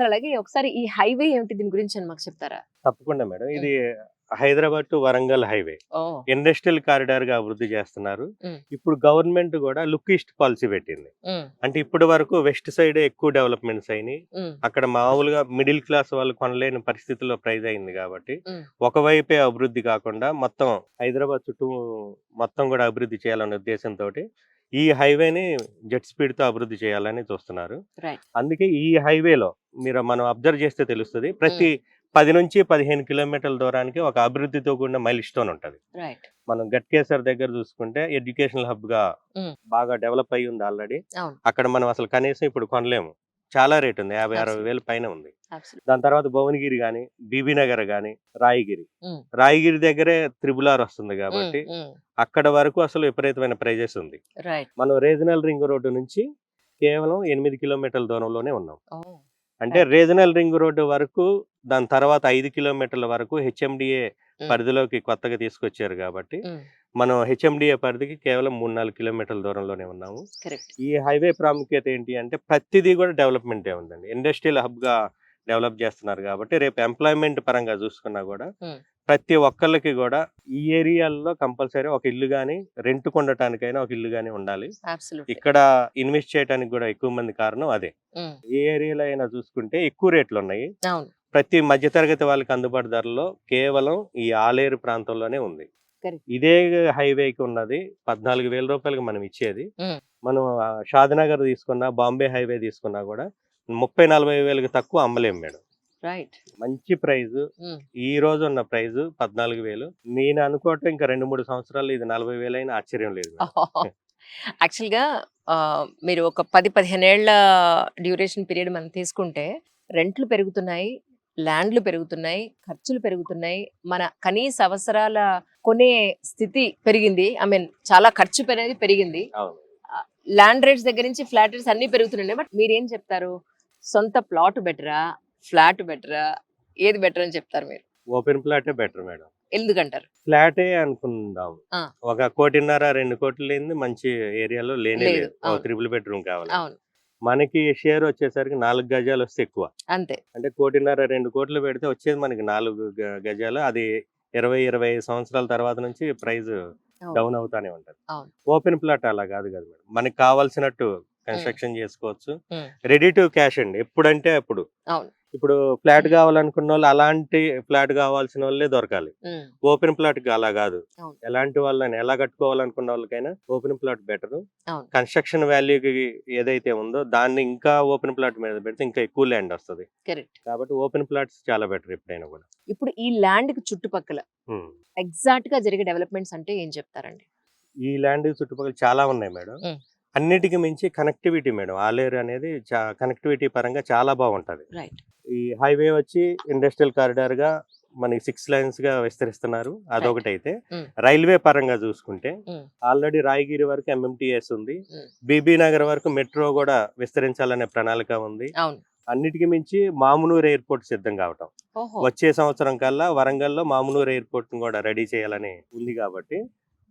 Sir అలాగే ఒకసారి ఈ హైవే ఏమిటి దీని గురించి అని మాకు చెప్తారా? తప్పకుండా మేడం. ఇది Hyderabad to Warangal highway. Oh! Industrial కారిడార్‌గా అభివృద్ధి చేస్తున్నారు. హ్మ్. ఇప్పుడు గవర్నమెంట్ గూడా లుక్ ఈస్ట్ పాలిసీ పెట్టింది. హ్మ్. అంటే ఇప్పటి వరకు వెస్ట్ సైడే ఎక్కువ డెవలప్‌మెంట్స్ అయినియి. హ్మ్. అక్కడ మామూలుగా మిడిల్ క్లాస్ వాళ్ళు కొనలేని పరిస్థితిలో ప్రైస్ అయింది గాబట్టి, హ్మ్. ఒకవైపే అభివృద్ధి కాకుండా మొత్తం హైదరాబాద్ చుట్టూ మొత్తం గూడా అభివృద్ధి చేయాలనే ఉద్దేశంతోటి ఈ హైవేని జెట్ స్పీడ్‌తో అభివృద్ధి చేయాలని చూస్తున్నారు. రైట్. అందుకే ఈ హైవేలో మనం అబ్జర్వ్ చేస్తే తెలుస్తది. ప్రతి 10-15 కిలోమీటర్ల దూరానికి ఒక అభివృద్ధితో కూడిన మైల్ స్టోన్ ఉంటది. రైట్. మనం గట్కేసర్ దగ్గర చూసుకుంటే ఎడ్యుకేషనల్ హబ్‌గా హ్మ్. బాగా డెవలప్ అయ్యి ఉంది ఆల్రెడీ. అవును. అక్కడ మనం అసలు కనీసం ఇప్పుడు కొనలేము. చాలా రేట్ ఉంది. 50, 60 అబ్సల్యూట్. వేలు పైనే ఉంది. అబ్సల్యూట్. దాని తర్వాత భువనగిరి గాని, బీబీనగర్ గాని, రాయగిరి. హ్మ్. రాయగిరి దగ్గరే త్రిబుల్ ఆర్ వస్తుంది హ్మ్. కాబట్టి, హ్మ్. అక్కడ వరకు అసలు విపరీతమైన ప్రైజెస్ ఉంది. రైట్. మనం రీజనల్ రింగ్ రోడ్డు నుంచి కేవలం 8 కిలోమీటర్ల దూరంలోనే ఉన్నాం. ఓహ్! అంటే రైట్. రీజనల్ రింగ్ రోడ్డు వరకు, దాని తర్వాత 5 కిలోమీటర్ల వరకు హెచ్ఎండిఏ హ్మ్. పరిధిలోకి కొత్తగా తీసుకొచ్చారు గాబట్టి, హ్మ్. మనం హెచ్ఎండిఏ పరిధికి కేవలం 3, 4 కిలోమీటర్ల దూరంలోనే ఉన్నాము. కరెక్ట్. ఈ హైవే ప్రాముఖ్యత ఏంటి అంటే ప్రతిదీ గూడా డెవలప్‌మెంటే ఉందండి. ఇండస్ట్రియల్ హబ్‌గా డెవలప్ జేస్తున్నారు గాబట్టి, రేపు ఎంప్లాయ్‌మెంట్ పరంగా జూసుకున్నా గూడా, హ్మ్. ప్రతి ఒక్కళ్ళకి గూడా ఈ ఏరియాల్లో కంపల్సరీ ఒక ఇల్లు గాని, రెంట్‌కుండటానికైనా ఒక ఇల్లు గాని ఉండాలి. అబ్సల్యూట్‌లీ. ఇక్కడ ఇన్వెస్ట్ చేయటానికి గూడా ఎక్కువ మంది కారణం అదే. హ్మ్. ఏ ఏరియాలో అయినా చూసుకుంటే ఎక్కువ రేట్లున్నాయి. అవును. ప్రతి మధ్య తరగతి వాళ్ళకి అందుబాటు ధరల్లో కేవలం ఈ ఆలేరు ప్రాంతంలోనే ఉంది. కరెక్ట్. ఇదే హైవేకి ఉన్నది రూ. 14,000 మనం ఇచ్చేది. హ్మ్. మనం షాద్‌నగర్ తీసుకున్నా, బాంబే హైవే తీసుకున్నా గూడా 30, 40 వేలకు తక్కువ అమ్మలేము మేడం. రైట్. మంచి ప్రైజు. హ్మ్. ఈ రోజున్న ప్రైజు 14,000. నేను అనుకోవటం ఇంకా 2, 3 సంవత్సరాల్లో ఇది 40,000 అయినా ఆశ్చర్యం లేదు మేడం. యాక్చువల్‌గా మీరు ఒక 10, 15 ఏళ్ల డ్యూరేషన్ పీరియడ్ మనం తీసుకుంటే రెంట్లు పెరుగుతున్నాయి, ల్యాండ్‌లు పెరుగుతున్నాయి, ఖర్చులు పెరుగుతున్నాయి. మన కనీస అవసరాల కొనే స్థితి పెరిగింది. ఐ మీన్ చాలా ఖర్చు అనేది పెరిగింది. అవును. ల్యాండ్ రేట్స్ దగ్గర నుంచి ఫ్లాట్ రేట్స్ అన్నీ పెరుగుతున్నాయి. బట్ మీరేం చెప్తారు? సొంత ప్లాట్ బెటరా? ఫ్లాట్ బెటరా? ఏది బెటర్ అని చెప్తారు మీరు? ఓపెన్ ప్లాటే బెటర్ మేడం. ఎందుకంటారు? ఫ్లాటే అనుకుందాం. ఆ! ఒక 1,50,00,000, 2,00,00,000 లేనిది మంచి ఏరియాలో లేనే లేదు. లేదు. ఓ అవును. త్రిబుల్ బెడ్‌రూమ్ కావాలంటే. అవును. మనకి షేర్ వచ్చేసరికి 4 గజాలొస్తే ఎక్కువ. అంతే. అంటే 1,50,00,000, 2,00,00,000 పెడితే వచ్చేది మనకి 4 గజాలు. అది 20, 25 సంవత్సరాల తర్వాత నుంచి ప్రైస్ అవును. డౌన్ అవుతానే ఉంటది. అవును. ఓపెన్ ప్లాట్ అలా గాదు గదా మేడం. మనకు కావాల్సినట్టు హ్మ్. కన్‌స్ట్రక్షన్ జేసుకోవచ్చు. హ్మ్. రెడీ టు క్యాష్ అండి. ఎప్పుడంటే అప్పుడు. అవును. ఇప్పుడు ఫ్లాట్ గావాలనుకున్నోళ్ళు అలాంటి ఫ్లాట్ గావాల్సినోళ్ళే దొరకాలి. హ్మ్. ఓపెన్ ప్లాట్‌కి అలా గాదు. అవును. ఎలాంటి వాళ్ళని ఎలా కట్టుకోవాలనుకున్న వాళ్ళకైనా ఓపెన్ ప్లాట్ బెటరు. అవును. కన్‌స్ట్రక్షన్ వాల్యూకి ఏదైతే ఉందో దాన్ని ఇంకా ఓపెన్ ప్లాట్ మీద పెడితే ఇంకా ఎక్కువ ల్యాండ్ ఒస్తది. కరెక్ట్. కాబట్టి ఓపెన్ ప్లాట్స్ చాలా బెటర్ ఎప్పుడైనా గూడా. ఇప్పుడు ఈ ల్యాండ్‌కి చుట్టుపక్కల హ్మ్. ఎగ్జాక్ట్‌గా జరిగే డెవలప్‌మెంట్స్ అంటే ఏం చెప్తారండి? ఈ ల్యాండ్ చుట్టుపక్కల చాలా ఉన్నాయి మేడం. హ్మ్. అన్నిటికి మించి కనెక్టివిటీ మేడం. ఆలేరు అనేది కనెక్టివిటీ పరంగా చాలా బాగుంటది. రైట్. ఈ హైవే వచ్చి ఇండస్ట్రియల్ కారిడార్‌గా మనకి 6 లైన్స్‌గా విస్తరిస్తున్నారు. రైట్. అదొకటైతే హ్మ్. రైల్వే పరంగా చూసుకుంటే హ్మ్. ఆల్రెడీ రాయగిరి వరకు ఎంఎంటీఎస్ ఉంది. హ్మ్. బీబీ నగర్ వరకు మెట్రో గూడా విస్తరించాలనే ప్రణాళిక ఉంది. అవును. అన్నిటికి మించి మామునూరు ఎయిర్‌పోర్ట్ సిద్ధం కావటం. ఓహో! వచ్చే సంవత్సరం కల్లా వరంగల్‌లో మామునూరు ఎయిర్‌పోర్ట్‌ని గూడా రెడీ చేయాలని ఉంది గాబట్టి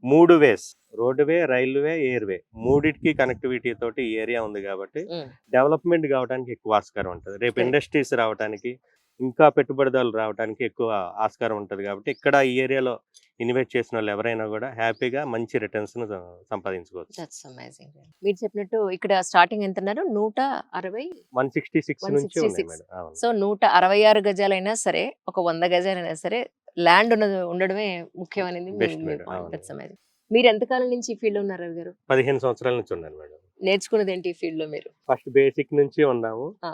3 వేస్ రోడ్‌వే, రైల్వే, ఎయిర్‌వే మూడిటికి కనెక్టివిటీ తోటి ఈ ఏరియా ఉంది గాబట్టి హ్మ్. డెవలప్‌మెంట్ గావడానికి ఎక్కువ ఆస్కారం ఉంటది. రేపు కరెక్ట్. ఇండస్ట్రీస్ రావటానికి, ఇంకా పెట్టుబడిదారులు రావటానికి ఎక్కువ ఆస్కారం ఉంటది గాబట్టి ఇక్కడ ఈ ఏరియాలో ఇన్వెస్ట్ చేసినోళ్ళు ఎవరైనా గూడా హ్యాపీగా మంచి రిటర్న్స్‌ని సంపాదించుకోవచ్చు. That's amazing. మీరు చెప్పినట్టు ఇక్కడ స్టార్టింగ్ ఎంతన్నారు? 160 166 నుంచి ఉన్నాయి 166. మేడం. అవును. సో 166 గజాలైనా సరే, ఒక 100 గజాలైనా సరే ల్యాండ్ ఉండడమే ముఖ్యం అనేది మీ బెస్ట్ మీ మేడం. పాయింట్. అవును. That's amazing. మీరు ఎంత కాలం నుంచి ఈ ఫీల్డ్‌లో ఉన్నారు రవి గారు? 15 సంవత్సరాల నుంచి ఉన్నాను మేడం. నేర్చుకున్నదేంటి ఈ ఫీల్డ్‌లో మీరు? ఫస్ట్ బేసిక్ నుంచి ఉన్నాము. ఆ!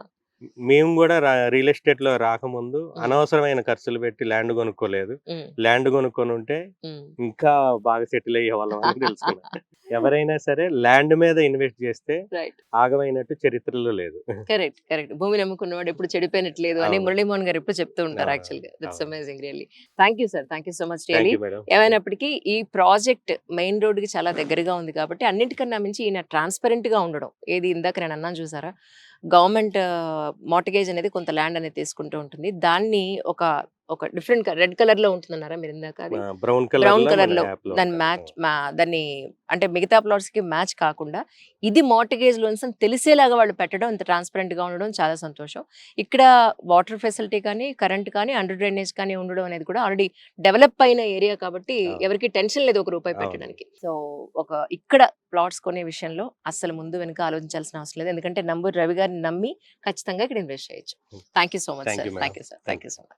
మేము గూడా రియల్ ఎస్టేట్‌లో రాకముందు హ్మ్. అనవసరమైన ఖర్చులు పెట్టి ల్యాండ్ కొనుక్కోలేదు. హ్మ్. ల్యాండ్ కొనుక్కొనుంటే హ్మ్. ఇంకా బాగా సెటిల్ అయ్యేవాళ్ళం అని తెలుసుకున్నా. ఎవరైనా సరే ల్యాండ్ మీద ఇన్వెస్ట్ చేస్తే రైట్. ఆగమైనట్టు చరిత్రలో లేదు. కరెక్ట్. కరెక్ట్. భూమిని నమ్ముకున్నవాడు ఎప్పుడు చెడిపోయినట్లేదు అని అవును. మురళీమోహన్ గారు ఎప్పుడు చెప్తూ ఉంటారు అవునవును. యాక్చువల్‌గా. దట్స్ అవును. Amazing really. Thank you sir. Thank you so much thank really. You madam. ఏమైనప్పటికీ ఈ ప్రాజెక్ట్ మెయిన్ రోడ్‌కి చాలా దగ్గరగా ఉంది కాబట్టి అన్నిటికన్నా మించి ఈయన ట్రాన్స్‌పరెంట్‌గా ఉండడం. ఏది ఇందాక నేను అన్నాను చూసారా? గవర్నమెంట్ మార్ట్‌గేజ్ అనేది కొంత ల్యాండ్ అనేది తీసుకుంటూ ఉంటుంది. దాన్ని ఒక ఒక డిఫరెంట్ రెడ్ కలర్ లో ఉంటుందన్నారా మీరు ఇందాక అది బ్రౌన్ బ్రౌన్ కలర్ కలర్ లో యాప్ లో దాని మ్యాచ్ దాన్ని అంటే మిగతా ప్లాట్స్ కి మ్యాచ్ కాకుండా ఇది మార్టిగేజ్ లోన్స్ అని తెలిసేలాగా వాళ్ళు పెట్టడం, ఇంత ట్రాన్స్పరెంట్ గా ఉండడం చాలా సంతోషం. ఇక్కడ వాటర్ ఫెసిలిటీ కానీ, కరెంట్ కానీ, అండర్ డ్రైనేజ్ కానీ ఉండడం అనేది కూడా ఆల్రెడీ డెవలప్ అయిన ఏరియా కాబట్టి అవును. ఎవరికి టెన్షన్ లేదు ఒక రూపాయి అవును. పెట్టడానికి. సో ఒక ఇక్కడ ప్లాట్స్ కొనే విషయంలో అస్సలు ముందు వెనుక ఆలోచించాల్సిన అవసరం లేదు. ఎందుకంటే నంబూరి రవి గారిని నమ్మి ఖచ్చితంగా ఇక్కడ ఇన్వెస్ట్ చేయొచ్చు. Thank you so much Thank sir. you, madam. Thank you sir. Thank you so much.